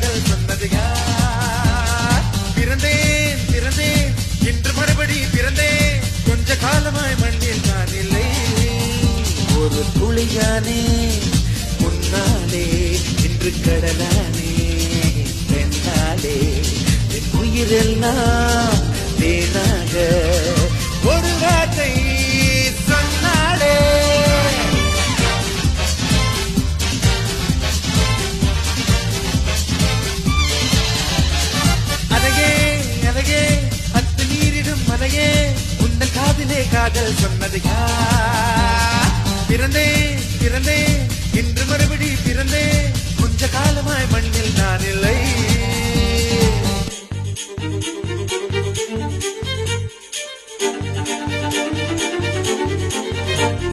காதல் சொன்னது யார்? பிறந்தேன் பிறந்தேன் இன்று மறுபடி பிறந்தேன், கொஞ்ச காலமாய் மண்ணில் நான் இல்லை. ஒரு துளியானே முன்னாலே இன்று கடலானே, பெண்ணாலே என் உயிரெல்லாம் தேனாக ஒரு வார்த்தை சொன்னாலே. அழகே அழகே அத்து நீரிடும் மலையே, உந்தன் காதிலே காதல் சொன்னது யார்? பிறந்தேன் பிறந்தேன் இன்று மறுபடி பிறந்தேன், கொஞ்ச காலமாய் மண்ணில் நான் இல்லை.